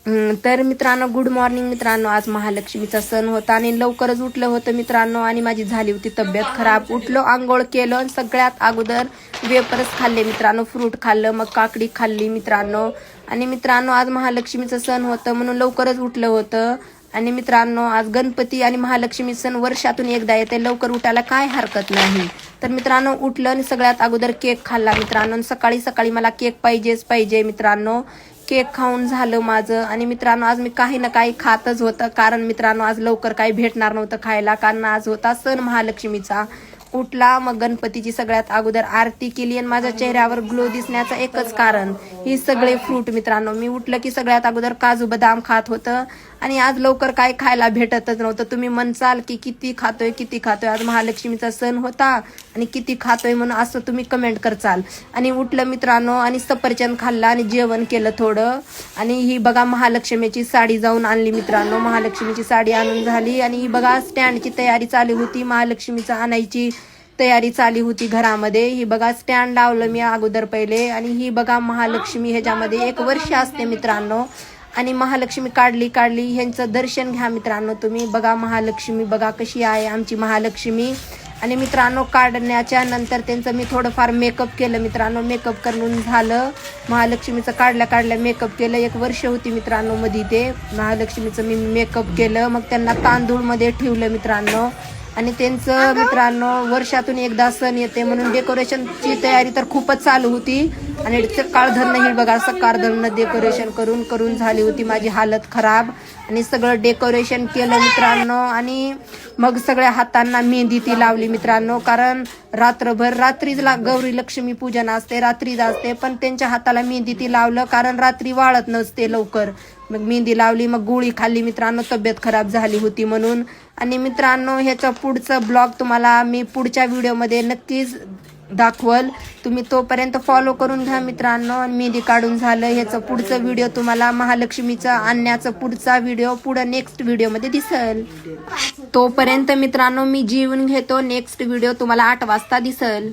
तर मित्रांनो good morning मित्रांनो, आज महालक्ष्मीचा सण होता आणि लवकरच उठलं होतं मित्रांनो आणि माझी झाली होती तब्येत खराब. उठलो, आंघोळ केलं आणि सगळ्यात अगोदर वेफर्स खाल्ले मित्रांनो, फ्रूट खाल्लं, मग काकडी खाल्ली मित्रांनो. आणि मित्रांनो आज महालक्ष्मीचं सण होतं म्हणून लवकरच उठलं होतं. आणि मित्रांनो आज गणपती आणि महालक्ष्मी सण वर्षातून एकदा येते, लवकर उठायला काय हरकत नाही. तर मित्रांनो उठलं आणि सगळ्यात अगोदर केक खाल्ला मित्रांनो. सकाळी सकाळी मला केक पाहिजे मित्रांनो. केक खाऊन झालं माझं. आणि मित्रांनो आज मी काही ना काही खातच होतं, कारण मित्रांनो आज लवकर काही भेटणार नव्हतं खायला, कारण आज होता सण महालक्ष्मीचा. उठला, मग गणपतीची सगळ्यात अगोदर आरती केली आणि माझ्या चेहऱ्यावर ग्लो दिसण्याचं एकच कारण ही सगळे फ्रूट मित्रांनो. मी उठलं की सगळ्यात अगोदर काजू बदाम खात होतं आणि आज लवकर काय खायला भेटतच नव्हतं. तुम्ही म्हणसाल की किती खातोय, आज महालक्ष्मीचा सण होता आणि किती खातोय म्हणून असं तुम्ही कमेंट करचाल. आणि उठलं मित्रांनो आणि सफरचंद खाल्ला आणि जेवण केलं थोडं. आणि ही बघा महालक्ष्मीची साडी जाऊन आणली मित्रांनो. महालक्ष्मीची साडी आणून झाली आणि ही बघा स्टँडची तयारी चालू होती, महालक्ष्मीचा आणायची तयारी चालू होती घरामध्ये. ही बघा स्टँड लावलं मी अगोदर पहिले. आणि ही बघा महालक्ष्मी, ह्याच्यामध्ये 1 वर्ष असते मित्रांनो. आणि महालक्ष्मी काढली ह्यांचं दर्शन घ्या मित्रांनो तुम्ही. बघा महालक्ष्मी बघा कशी आहे आमची महालक्ष्मी. आणि मित्रांनो काढण्याच्या नंतर त्यांचं मी थोडंफार मेकअप केलं मित्रांनो. मेकअप करून झालं, महालक्ष्मीचं काढल्या मेकअप केलं. 1 वर्ष होती मित्रांनो मध्ये ते महालक्ष्मीचं मी मेकअप केलं. मग त्यांना तांदूळमध्ये ठेवलं मित्रांनो. आणि त्यांचं मित्रांनो वर्षातून एकदा सण येते म्हणून डेकोरेशनची तयारी तर खूपच चालू होती. आणि सकाळ धरणं ही बघा, सकाळ धरणं डेकोरेशन करून झाली होती माझी हालत खराब. आणि सगळं डेकोरेशन केलं मित्रांनो. आणि मग सगळ्या हातांना मेहंदी ती लावली मित्रांनो, कारण रात्रभर रात्रीच गौरी लक्ष्मी पूजन असते, रात्रीच असते, पण त्यांच्या हाताला मेहंदी ती लावलं कारण रात्री वाळत नसते लवकर. मग मेहंदी लावली, मग गोळी खाल्ली मित्रांनो, तब्येत खराब झाली होती म्हणून. आणि मित्रांनो ह्याचा पुढचा ब्लॉग तुम्हाला मी पुढच्या व्हिडिओमध्ये नक्कीच दाखवल, तुम्ही तोपर्यंत फॉलो करून घ्या मित्रांनो. आणि मेहंदी काढून झालं, ह्याचं पुढचं व्हिडिओ तुम्हाला महालक्ष्मीचं आणण्याचं पुढचा व्हिडिओ पुढं नेक्स्ट व्हिडिओमध्ये दिसेल. तोपर्यंत मित्रांनो मी जेवून घेतो, नेक्स्ट व्हिडिओ तुम्हाला 8 वाजता दिसेल.